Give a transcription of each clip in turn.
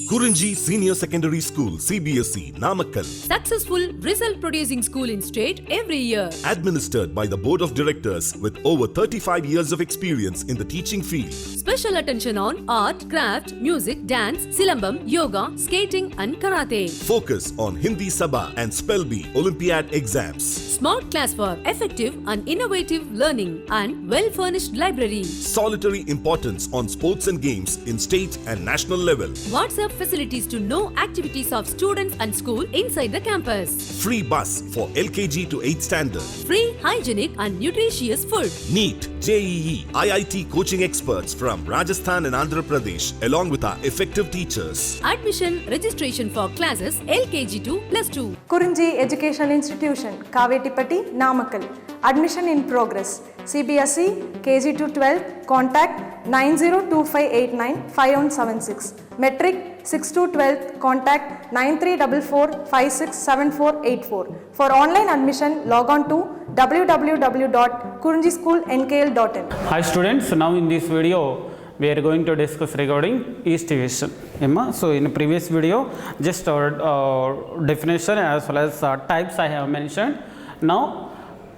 Kurinji Senior Secondary School, CBSE, Namakkal. Successful result producing school in state every year. Administered by the Board of Directors with over 35 years of experience in the teaching field. Special attention on art, craft, music, dance, silambam, yoga, skating and karate. Focus on Hindi Sabha and Spell Bee Olympiad exams. Smart class for effective and innovative learning and well-furnished library. Solitary importance on sports and games in state and national level. WhatsApp facilities to know activities of students and school inside the campus. Free bus for LKG to 8th standard. Free, hygienic and nutritious food. NEET, JEE, IIT coaching experts from Rajasthan and Andhra Pradesh along with our effective teachers. Admission registration for classes LKG to +2. Kurinji Education Institution, Kavetipatti, Namakkal. Admission in progress. CBSE, KG to 12, contact 9025895176. Metric 6 to 12, contact 9344567484. For online admission, log on to www.kurinjischoolnkl.in. Hi students, now in this video we are going to discuss regarding East Division. So in the previous video just definition as well as types I have mentioned. Now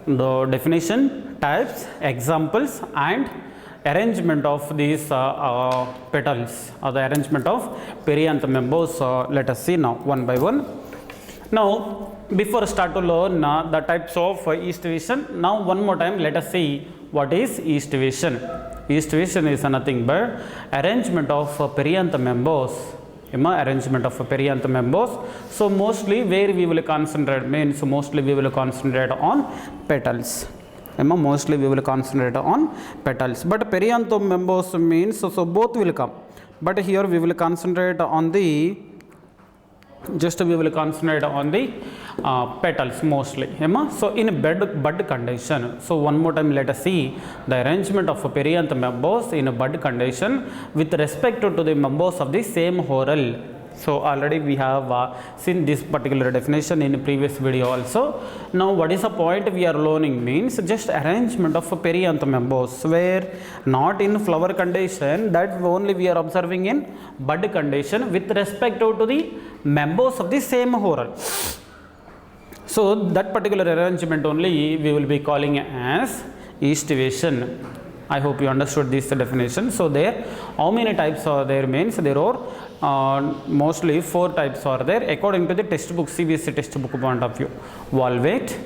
the definition, types, examples and arrangement of these petals or the arrangement of perianth members. Let us see now one by one. Now before start to learn the types of East Division, now one more time let us see what is East Division. East Division is nothing but arrangement of perianth members. Arrangement of perianth members. So mostly where we will concentrate means mostly we will concentrate on petals. Mostly we will concentrate on petals. But perianth members means so both will come. But here we will concentrate on the petals mostly. So in bud condition. So one more time let us see the arrangement of perianth members in a bud condition with respect to the members of the same whorl. So already we have seen this particular definition in the previous video also. Now what is the point we are learning means just arrangement of perianth members where not in flower condition, that only we are observing in bud condition with respect to the members of the same whorl. So that particular arrangement only we will be calling as East Division. I hope you understood this definition. So there, how many types are there means there are mostly 4 types are there according to the textbook, CBSE textbook point of view. Valvate,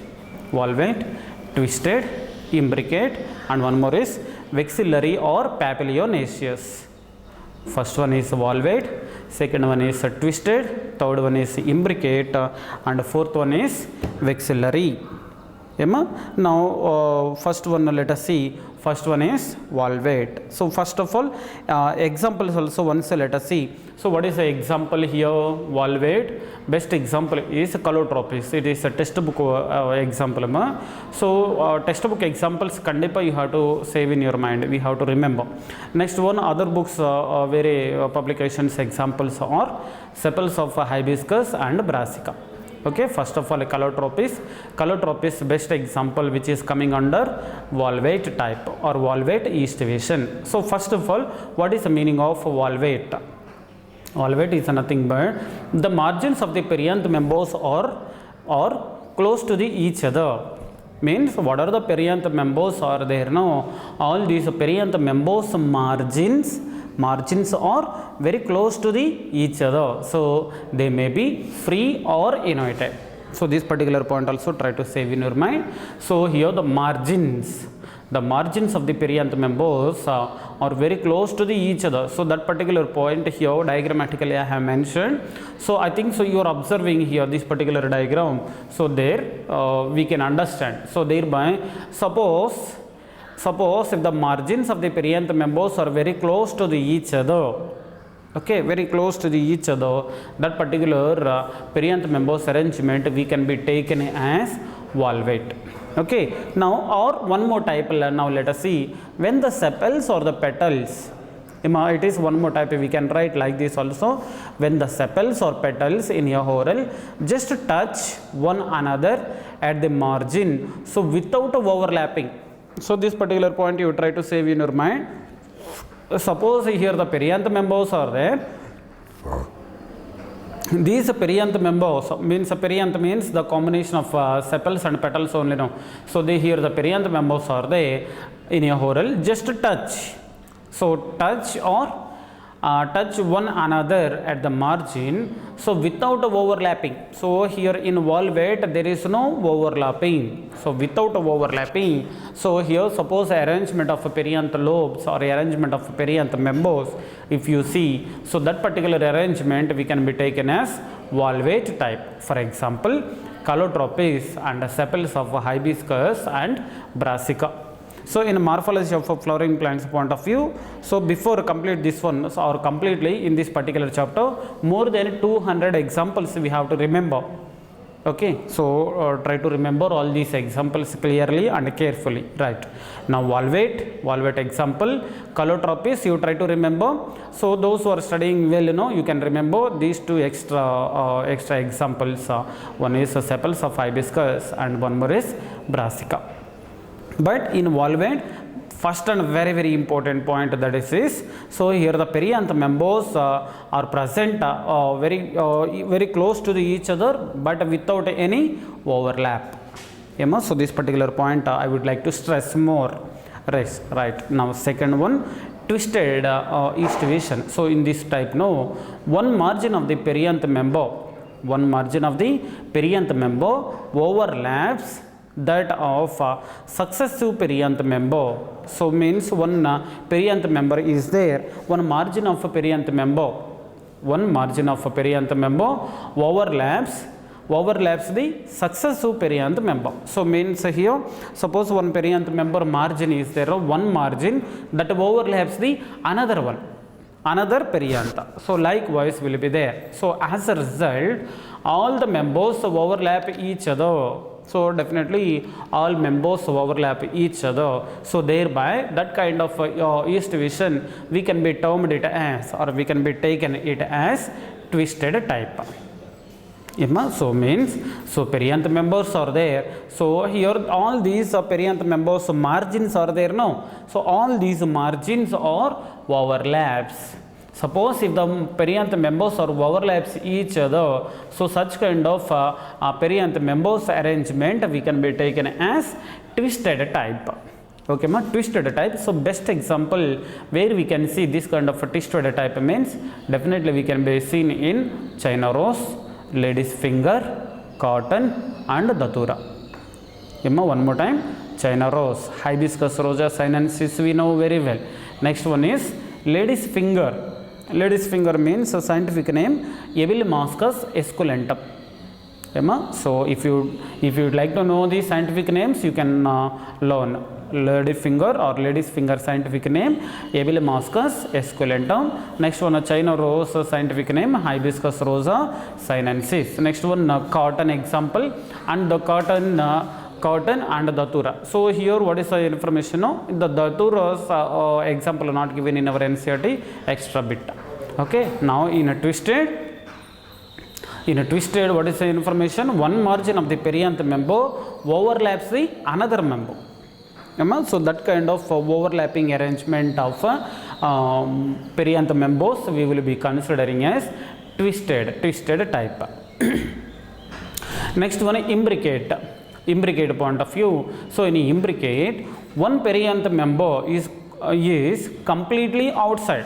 twisted, imbricate and one more is vexillary or papilionaceous. First one is valvate, second one is twisted, third one is imbricate and fourth one is vexillary. Now first one let us see. First one is valvate. So first of all examples also once let us see. So what is the example here? Valvate. Best example is Calotropis. It is a textbook example. So textbook examples kandipa you have to save in your mind. We have to remember. Next one other books very publications examples are sepals of hibiscus and brassica. Okay, first of all Calotropis. Calotropis best example which is coming under valvate type or valvate East Division. So first of all, what is the meaning of valvate? Valvate is nothing but the margins of the perianth members are close to each other. Means what are the perianth members are there now? All these perianth members margins are very close to each other. So they may be free or innovative. So this particular point also try to save in your mind. So here the margins of the perianth members are very close to each other. So that particular point here diagrammatically I have mentioned. So I think so you are observing here this particular diagram. So there we can understand. So thereby suppose if the margins of the perianth members are very close to each other, okay, very close to each other, that particular perianth members arrangement we can be taken as valvate. Okay, now or one more type, now let us see when the sepals or the petals, it is one more type we can write like this also, when the sepals or petals in your whorl just touch one another at the margin, so without overlapping. So this particular point you try to save in your mind. Suppose here the perianth members are there These perianth members means the combination of sepals and petals only now. So they here the perianth members are there in a whorl, just touch. So touch or touch one another at the margin, so without overlapping. So here in valvate there is no overlapping, so without overlapping. So here suppose arrangement of perianth lobes or arrangement of perianth members, if you see, so that particular arrangement we can be taken as valvate type. For example, calotropis and sepals of hibiscus and brassica. So in morphology of a flowering plants point of view, so before complete this one or completely in this particular chapter, more than 200 examples we have to remember. Okay, so try to remember all these examples clearly and carefully. Right, now valvate example, calotropis you try to remember. So those who are studying well, you can remember these two extra examples. One is sepals of hibiscus and one more is brassica. But in valvate, first and very important point that is so here the perianth members are present very close to each other but without any overlap. So this particular point I would like to stress more. Right, now second one, twisted east division. So in this type, one margin of the perianth member overlaps that of successive perianth member. So means one perianth member is there, one margin of a perianth member overlaps the successive perianth member. So means here suppose one perianth member margin is there, one margin that overlaps the another perianth. So likewise will be there. So as a result, all the members overlap each other. So definitely all members overlap each other. So thereby that kind of east division we can be termed it as, or we can be taken it as twisted type. So means so perianth members are there. So here all these perianth members margins are there now. So all these margins are overlaps. Suppose if the perianth members are overlaps each other, so such kind of perianth members arrangement we can be taken as twisted type. Okay, twisted type. So best example where we can see this kind of a twisted type means definitely we can be seen in China rose, lady's finger, cotton and datura. One more time, China rose, hibiscus rosa sinensis we know very well. Next one is lady's finger. Lady's finger means a scientific name Epilemascus esculentum. So if you would like to know the scientific names, you can learn lady finger or lady's finger scientific name Epilemascus esculentum. Next one, China rose scientific name Hibiscus rosa sinensis. Next one, cotton example, and the cotton and datura. So here what is the information? The datura's example not given in our NCERT extra bit. Okay, now in a twisted what is the information? One margin of the perianth member overlaps the another member. So that kind of overlapping arrangement of perianth members we will be considering as twisted type. Next one, imbricate point of view. So in imbricate, one perianth member is completely outside.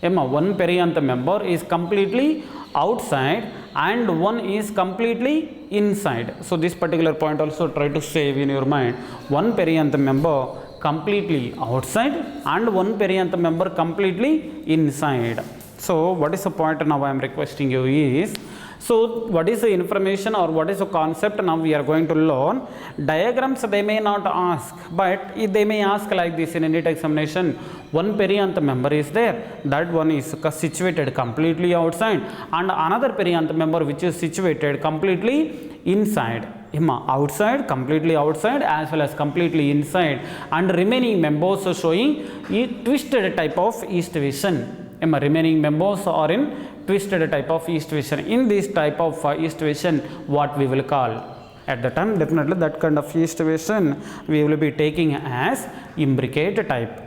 One perianth member is completely outside and one is completely inside. So this particular point also try to save in your mind. One perianth member completely outside and one perianth member completely inside. So what is the point now I am requesting you is, so what is the information or what is the concept now we are going to learn? Diagrams they may not ask, but they may ask like this in a NEET examination. One perianth member is there, that one is situated completely outside, and another perianth member which is situated completely inside. Outside, completely outside as well as completely inside, and remaining members are showing a twisted type of east division. Remaining members are in twisted type of east division. In this type of east division, what we will call at the time, definitely that kind of east division we will be taking as imbricate type.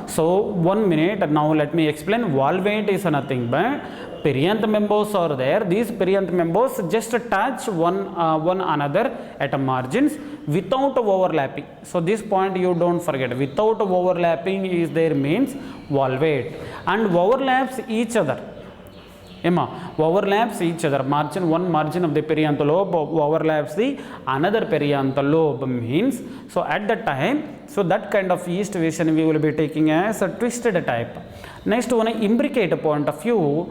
So 1 minute, now let me explain. Valvate is nothing but perianth members are there. These perianth members just touch one another at margins without overlapping. So this point you don't forget. Without overlapping is there means valvate, and overlaps each other. Overlaps each other. One margin of the perianth lobe overlaps the another perianth lobe means. So at that time, so that kind of aestivation we will be taking as a twisted type. Next one, imbricate point of view.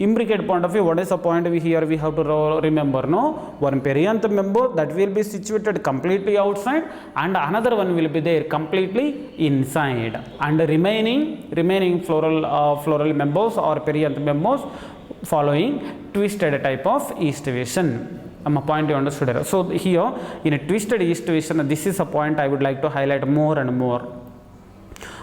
Imbricate point of view, what is the point here we have to remember? No, one perianth member that will be situated completely outside, and another one will be there completely inside, and remaining floral members or perianth members following twisted type of aestivation. A point you understood. So here in a twisted aestivation, this is a point I would like to highlight more and more.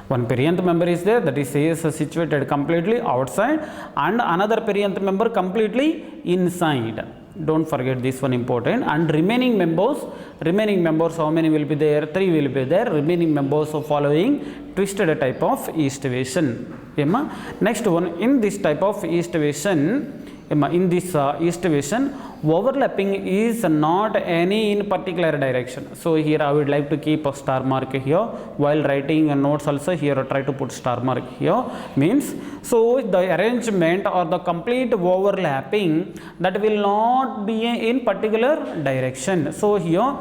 One perianth member is there, that is situated completely outside, and another perianth member completely inside. Don't forget this one important. And remaining members, how many will be there? 3 will be there. Remaining members of following twisted type of aestivation. Next one, in this type of aestivation, overlapping is not any in particular direction. So here I would like to keep a star mark here while writing notes. Also here try to put star mark here means, so the arrangement or the complete overlapping that will not be in particular direction. So here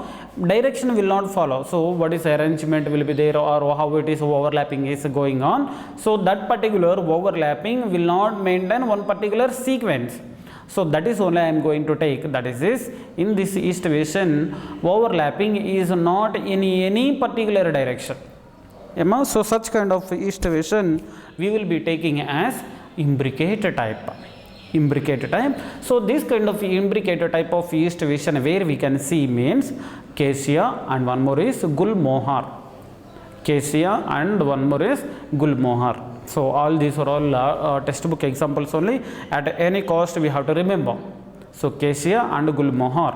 direction will not follow. So what is arrangement will be there, or how it is overlapping is going on. So that particular overlapping will not maintain one particular sequence. So that is only I am going to take, that is this, in this aestivation overlapping is not in any particular direction. So such kind of aestivation we will be taking as imbricate type. So this kind of imbricate type of aestivation where we can see means cassia, and one more is gulmohar. Cassia and one more is gulmohar. So all these are all textbook examples only. At any cost we have to remember. So cassia and gulmohar.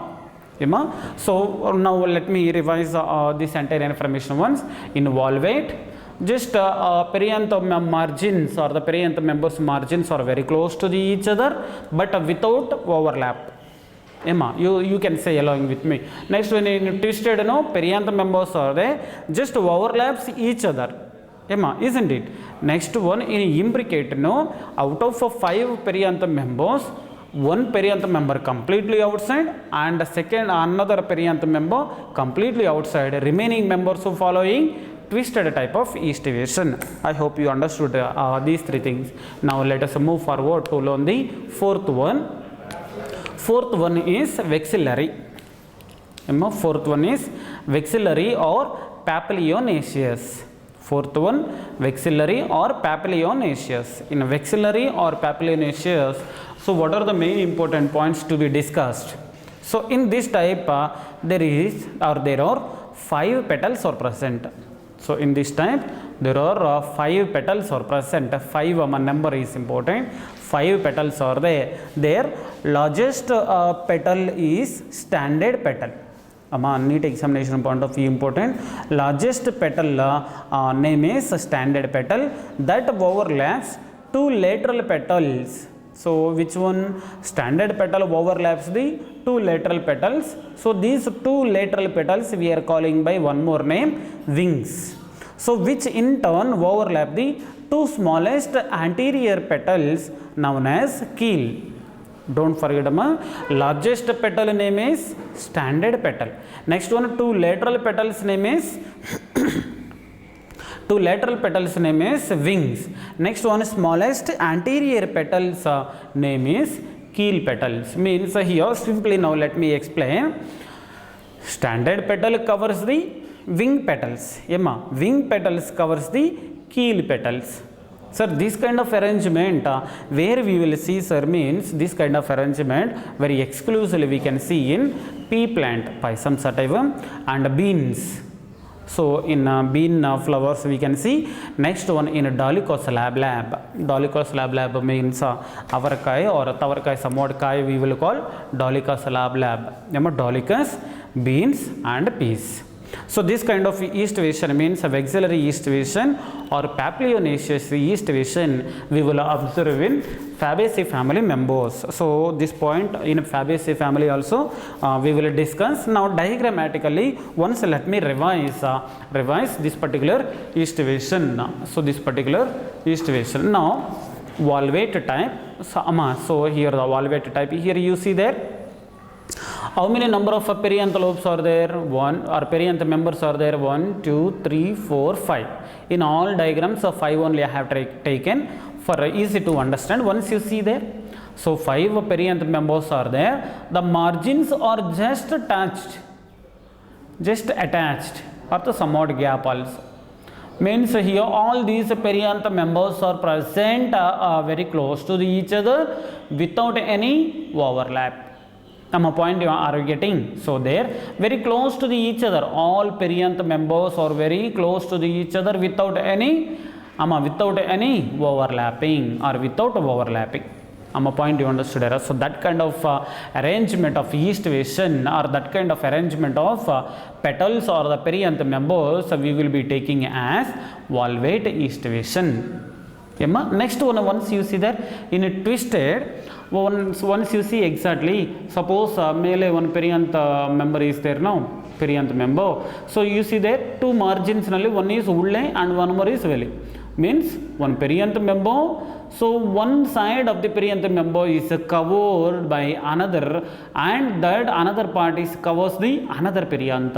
So now let me revise this entire information once. In valvate, just perianth margins or the perianth members margins are very close to each other, but without overlap. You can say along with me. Next one, in twisted, perianth members are there, just overlaps each other. Isn't it? Next one, in imbricate, out of 5 perianth members, one perianth member completely outside, and another perianth member completely outside. Remaining members who following twisted type of aestivation. I hope you understood these 3 things. Now let us move forward to learn the fourth one. Fourth one is vexillary. Fourth one is vexillary or papilionaceous. Fourth one, vexillary or papilionaceous. In vexillary or papilionaceous, so what are the main important points to be discussed? So in this type, there are 5 petals are present. So in this type, there are 5 petals are present. 5 number is important. 5 petals are there. Their largest petal is standard petal. NEET examination point of view important. Largest petal name is standard petal that overlaps 2 lateral petals. So which one? Standard petal overlaps the 2 lateral petals. So these 2 lateral petals we are calling by one more name, wings. So which in turn overlap the 2 smallest anterior petals known as keel. Don't forget, largest petal name is standard petal. Next one, 2 lateral petals name is wings. Next one, smallest anterior petals name is keel petals. Means here simply now let me explain. Standard petal covers the wing petals. Wing petals covers the keel petals. Sir, this kind of arrangement where we will see, sir, means this kind of arrangement very exclusively we can see in pea plant, Pisum sativum, and beans. So in bean flowers we can see. Next one in Dolichos lablab. Dolichos lablab means avakai or tavarkai somewhat kai we will call Dolichos lablab. Dolichos, beans and peas. So this kind of aestivation means a vexillary aestivation or papilionaceous aestivation we will observe in Fabaceae family members. So this point in Fabaceae family also we will discuss. Now diagrammatically once let me revise this particular aestivation. So this particular aestivation. Now valvate type. So here the valvate type, here you see there. How many number of perianth lobes are there? 1 or perianth members are there? 1, 2, 3, 4, 5. In all diagrams, 5 only I have taken for easy to understand. Once you see there, so 5 perianth members are there. The margins are just attached or the somewhat gap also. Means here all these perianth members are present very close to each other without any overlap. Some point you are getting. So there very close to each other, all perianth members are very close to each other without any overlapping or without overlapping. Point you understood. So that kind of arrangement of aestivation or that kind of arrangement of petals or the perianth members we will be taking as valvate aestivation. Next one, once you see that in a twisted, once you see exactly, suppose male one perianth member is there now, perianth member. So you see there two margins, one is ulle and one more is veli. Means one perianth member. So one side of the perianth member is covered by another, and that another part is covers the another perianth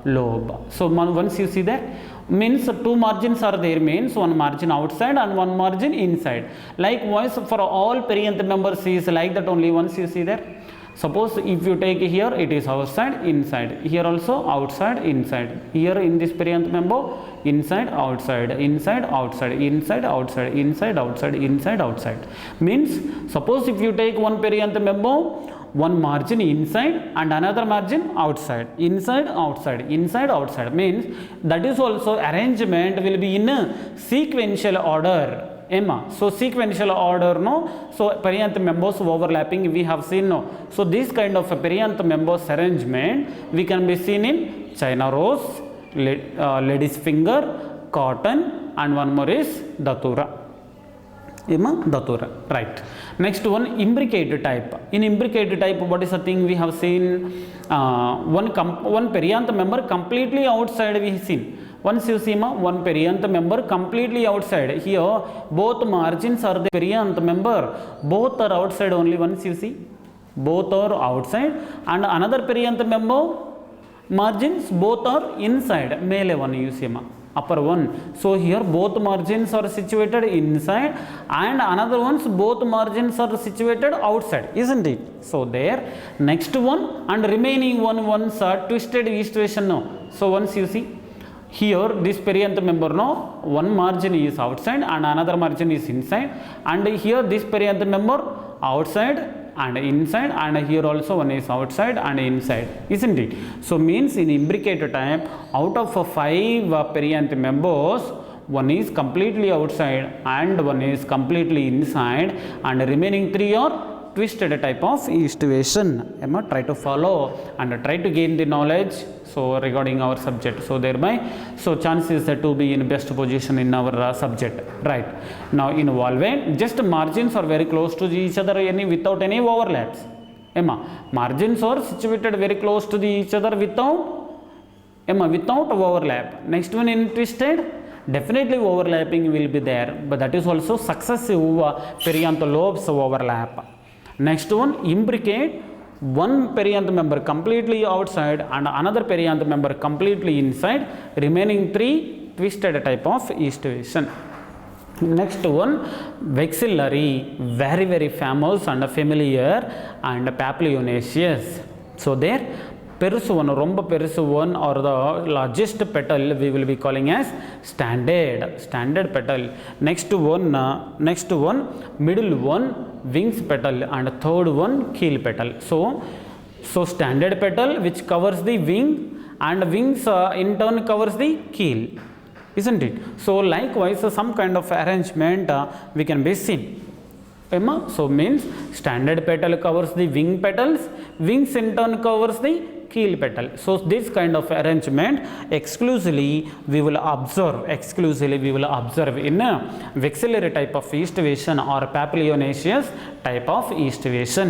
lobe. So once you see that, means two margins are there, means one margin outside and one margin inside. Likewise for all perianth members is like that only. Once you see there, suppose if you take here, it is outside, inside, here also outside, inside, here in this perianth member, inside, outside, inside, outside, inside, outside, inside, outside, inside, outside. Means suppose if you take one perianth member, one margin inside and another margin outside, inside, outside, inside, outside, means that is also arrangement will be in a sequential order. So sequential order, no? So perianth members overlapping we have seen, no? So this kind of a perianth members arrangement we can be seen in China rose, lady's finger, cotton, and one more is datura. Datura, right. Next one, imbricate type. In imbricate type, what is the thing we have seen? One perianth member completely outside we have seen. Once you see one perianth member completely outside. Here both margins are the perianth member, both are outside only. Once you see, both are outside, and another perianth member margins both are inside. Male one you see upper one. So here both margins are situated inside and another ones both margins are situated outside, isn't it? So there, next one and remaining ones are twisted aestivation now. So once you see here this perianth member now, one margin is outside and another margin is inside, and here this perianth member outside and inside, and here also one is outside and inside, isn't it? So means in imbricate type, out of 5 perianth members, one is completely outside and one is completely inside, and remaining 3 are twisted type of aestivation. Try to follow and try to gain the knowledge so regarding our subject, so thereby so chances to be in best position in our subject, right? Now in valvate, just margins are very close to each other without any overlaps. Margins are situated very close to each other without overlap. Next one, in twisted, definitely overlapping will be there, but that is also successive perianth lobes overlap. Next one, imbricate, one perianth member completely outside and another perianth member completely inside, remaining 3 twisted type of aestivation. Next one, vexillary, very very famous and familiar, and papilionaceous. So there, perusu one, romba perusu one, or the largest petal we will be calling as standard petal. Next one, middle one, wings petal, and third one, keel petal. So standard petal which covers the wing, and wings in turn covers the keel, isn't it? So likewise some kind of arrangement we can be seen. So means standard petal covers the wing petals, wings in turn covers the keel petal. So this kind of arrangement exclusively we will observe in a vexillary type of aestivation or papilionaceous type of aestivation.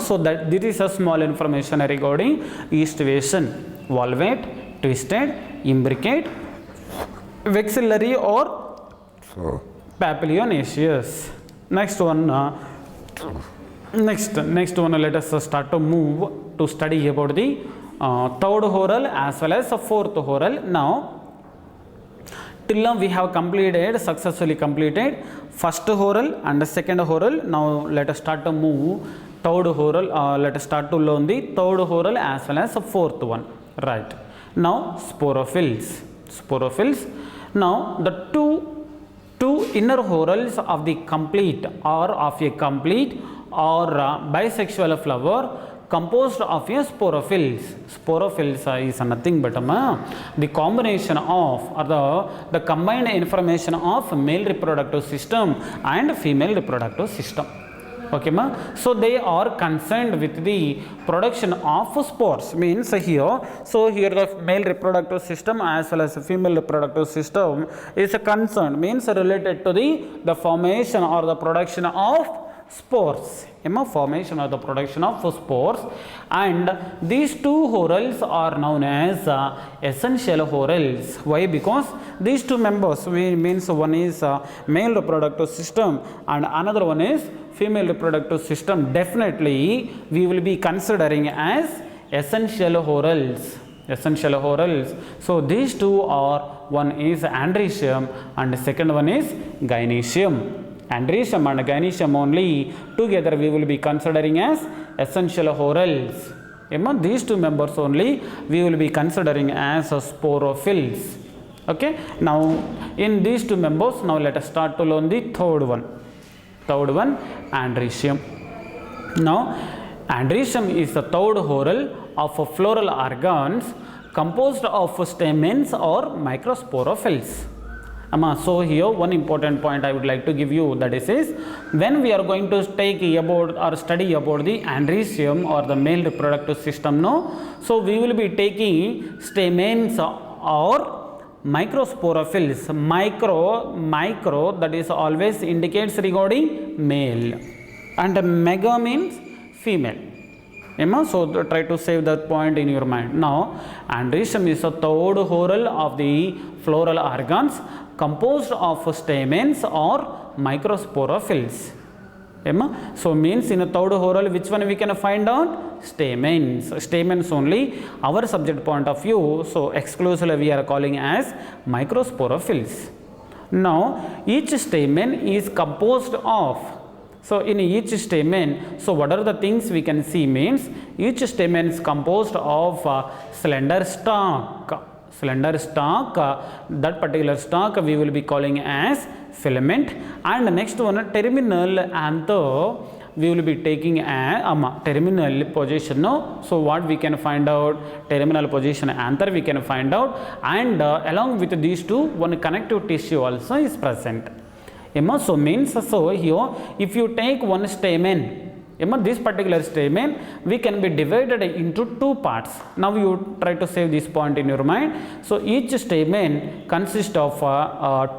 So that this is a small information regarding aestivation: valvate, twisted, imbricate, vexillary or papilionaceous. Next one, let us start to move to study about the third oral as well as fourth oral. Now, till now we have successfully completed first oral and the second oral. Now let us start to move third oral. Let us start to learn the third oral as well as the fourth one. Right. Now sporophylls. Now the two inner orals of the complete or of a complete or bisexual flower composed of a sporophylls. Sporophylls is nothing but the combination of or the combined information of male reproductive system and female reproductive system. Okay, ma? So they are concerned with the production of spores. Means here, so here the male reproductive system as well as the female reproductive system is concerned, means related to the formation or the production of spores. Formation or the production of spores, and these two orals are known as essential orals. Why? Because these two members means one is male reproductive system and another one is female reproductive system. Definitely we will be considering as essential orals. So these two are, one is andrecium and the second one is gynoecium. Andrecium and gynoecium only together we will be considering as essential orals. These two members only we will be considering as sporophylls. Okay. Now in these two members, now let us start to learn the third one, andrecium. Now andrecium is the third oral of floral organs composed of stamens or microsporophylls. So here one important point I would like to give you, that is when we are going to take about or study about the andrecium or the male reproductive system, so we will be taking stamens or microsporophylls. Micro that is always indicates regarding male and mega means female. So try to save that point in your mind. Now andrecium is a third oral of the floral organs composed of stamens or microsporophylls. So means in a third oral, which one we can find out? Stamens only, our subject point of view. So exclusively we are calling as microsporophylls. Now each stamen is composed of, so in each stamen, so what are the things we can see means each stamen is composed of slender stalk. That particular stalk we will be calling as filament, and next one terminal anther we will be taking as terminal position. So what we can find out? Terminal position anther we can find out, and along with these two, one connective tissue also is present. So means, so here if you take one stamen, this particular stamen we can be divided into two parts. Now you try to save this point in your mind. So each stamen consists of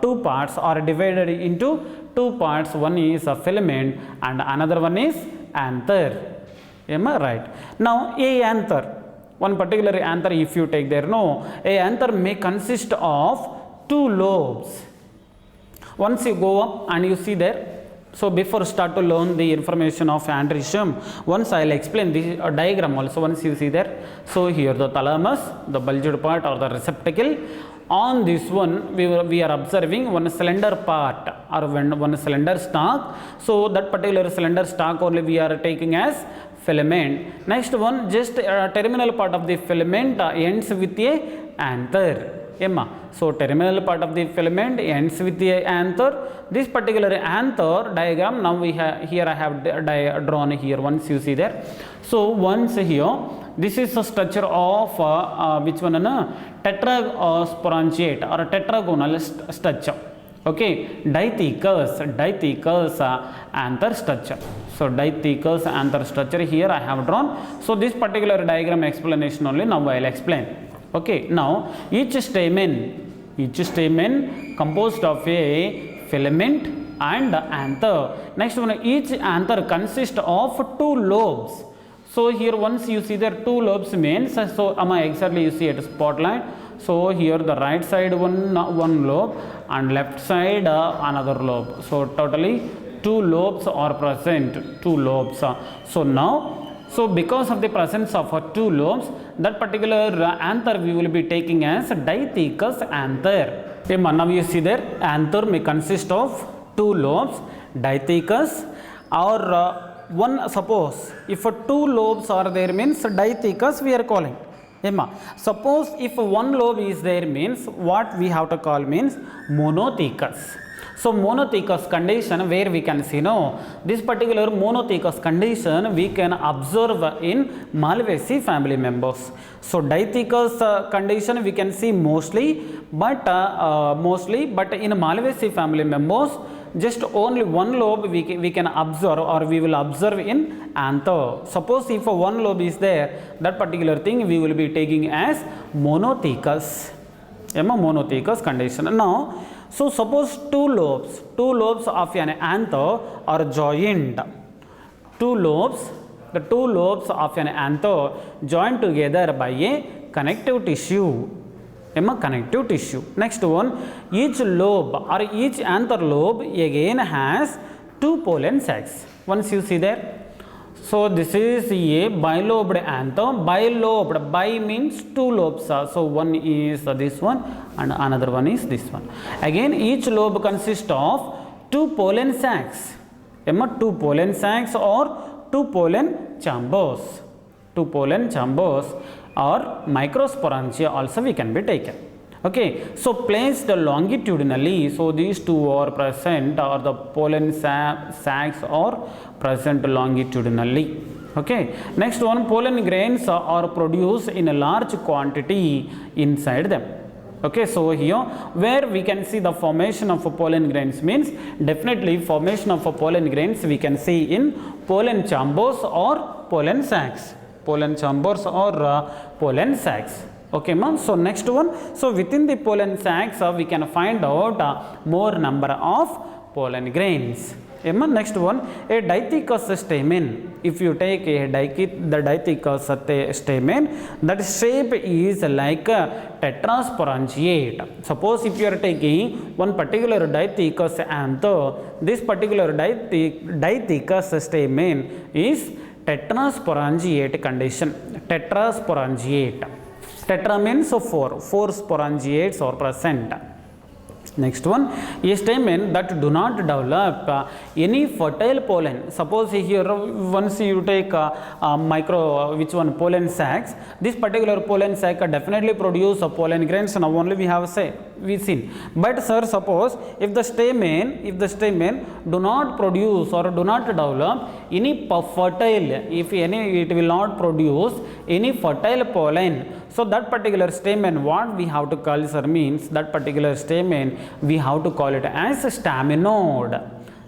two parts or divided into two parts. One is a filament and another one is anther. Am I right? Now a anther, one particular anther if you take there, a anther may consist of two lobes. Once you go up and you see there, so before start to learn the information of andrecium, once I will explain the diagram also. Once you see there, so here the thalamus, the bulged part or the receptacle. On this one we are observing one slender part or one slender stalk. So that particular slender stalk only we are taking as filament. Next one, just terminal part of the filament ends with a anther. So terminal part of the filament ends with the anther. This particular anther diagram, now we have here I have drawn here. Once you see there, so once here this is a structure of which one? Tetrasporangiate or a tetragonal structure. Okay, Dithecus anther structure. So Dithecus anther structure here I have drawn. So this particular diagram explanation only now I will explain. Okay, now each stamen composed of a filament and anther. Next one, each anther consists of 2 lobes. So here once you see there 2 lobes means, so exactly you see at spotlight. So here the right side one lobe and left side another lobe. So totally 2 lobes are present, 2 lobes. So now, so because of the presence of 2 lobes, that particular anther we will be taking as Dithecus anther. Okay, now you see there anther may consist of 2 lobes, Dithecus, or one, suppose if 2 lobes are there means Dithecus we are calling. Suppose if 1 lobe is there means what we have to call means Monothecus. So Monothecus condition where we can see, no, this particular Monothecus condition we can observe in Malvaceae family members. So Dithecus condition we can see mostly, but in Malvaceae family members just only 1 lobe we can observe, or we will observe in anther. Suppose if 1 lobe is there, that particular thing we will be taking as Monothecus. Monothecus condition. Now, so suppose 2 lobes of an anther are joined. 2 lobes, the 2 lobes of an anther joined together by a connective tissue. Connective tissue. Next one, each lobe or each anther lobe again has 2 pollen sacs. Once you see there, so this is a bilobed anther. Bilobed, bi means 2 lobes. So one is this one and another one is this one. Again each lobe consists of 2 pollen sacs. 2 pollen sacs or 2 pollen chambers. 2 pollen chambers or microsporangia also we can be taken. Okay, so placed longitudinally, so these 2 are present, or the pollen sacs are present longitudinally. Okay, next one, pollen grains are produced in a large quantity inside them. Okay, so here where we can see the formation of pollen grains means definitely formation of pollen grains we can see in pollen chambers or pollen sacs. Pollen chambers or pollen sacs. Okay, ma'am. So next one, so within the pollen sacs we can find out more number of pollen grains. Next one, a Dithecus stamen. If you take the Dithecus stamen, that shape is like a tetrasporangiate. Suppose if you are taking one particular Dithecus anther, this particular Dithecus stamen is tetrasporangiate condition. Tetrasporangiate. Tetra means 4 sporangiates are present. Next one, a stamen that do not develop any fertile pollen. Suppose here once you take pollen sacs, this particular pollen sac definitely produce pollen grains. Now only we have seen. But sir, suppose if the stamen do not produce or do not develop any fertile, it will not produce any fertile pollen. So that particular stamen, what we have to call, sir, means that particular stamen we have to call it as staminode.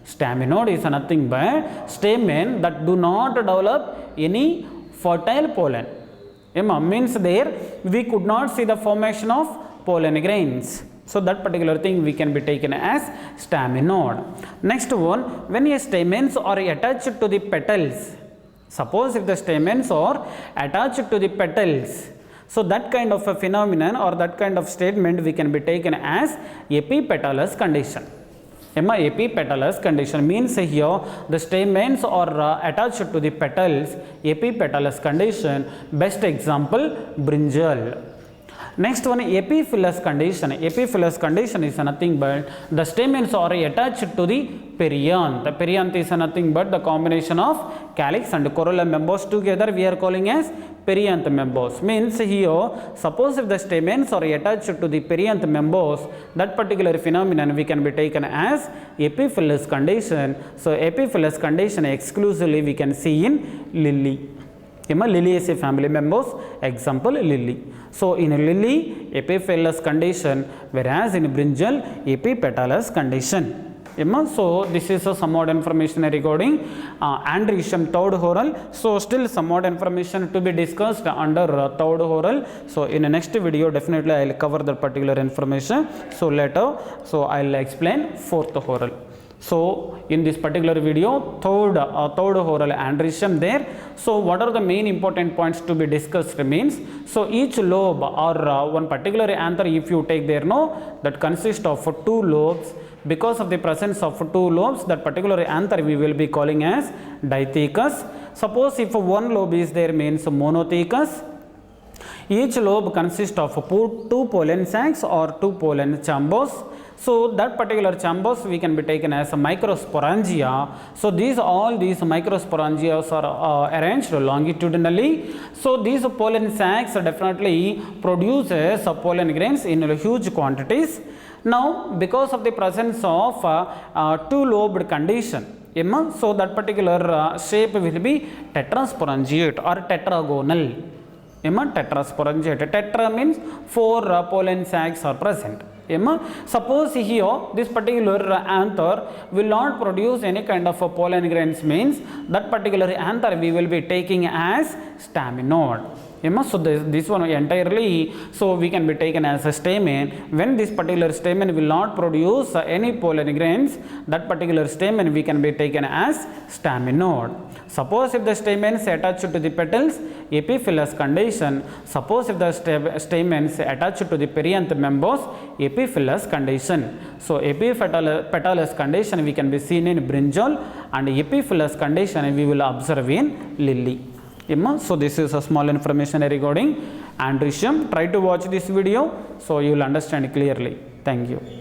Staminode is nothing but stamen that do not develop any fertile pollen. Means there we could not see the formation of pollen grains. So that particular thing we can be taken as staminode. Next one, when a stamens are attached to the petals, suppose if the stamens are attached to the petals, so that kind of a phenomenon or that kind of statement we can be taken as epipetalous condition. Epipetalous condition means here the stamens are attached to the petals. Epipetalous condition, best example brinjal. Next one, epiphyllous condition. Epiphyllous condition is nothing but the stamens are attached to the perianth. The perianth is nothing but the combination of calyx and corolla members together we are calling as perianth members. Means here, suppose if the stamens are attached to the perianth members, that particular phenomenon we can be taken as epiphyllous condition. So epiphyllous condition exclusively we can see in lily. Liliaceae family members, example lily. So in lily, epiphyllous condition, whereas in brinjal, epipetalous condition. So this is somewhat information regarding androecium third oral. So still somewhat information to be discussed under third oral. So in the next video definitely I will cover that particular information. So later, so I will explain fourth oral. So in this particular video, third oral androecium there. So what are the main important points to be discussed means, so each lobe or one particular anther, if you take there, that consists of 2 lobes. Because of the presence of 2 lobes, that particular anther we will be calling as dithecous. Suppose if one lobe is there, means monothecous. Each lobe consists of 2 pollen sacs or 2 pollen chambers. So that particular chambers we can be taken as a microsporangia. So all these microsporangia are arranged longitudinally. So these pollen sacs definitely produces pollen grains in huge quantities. Now because of the presence of 2-lobed condition, so that particular shape will be tetrasporangiate or tetragonal. Tetrasporangiate. Tetra means 4 pollen sacs are present. Suppose here this particular anther will not produce any kind of pollen grains, means that particular anther we will be taking as staminode. So this one entirely, so we can be taken as a stamen. When this particular stamen will not produce any pollen grains, that particular stamen we can be taken as staminode. Suppose if the stamens attached to the petals, epiphyllous condition. Suppose if the stamens attached to the perianth members, epiphyllous condition. So epipetalous condition we can be seen in brinjal, and epiphyllous condition we will observe in lily. So this is a small information regarding androecium. Try to watch this video so you will understand clearly. Thank you.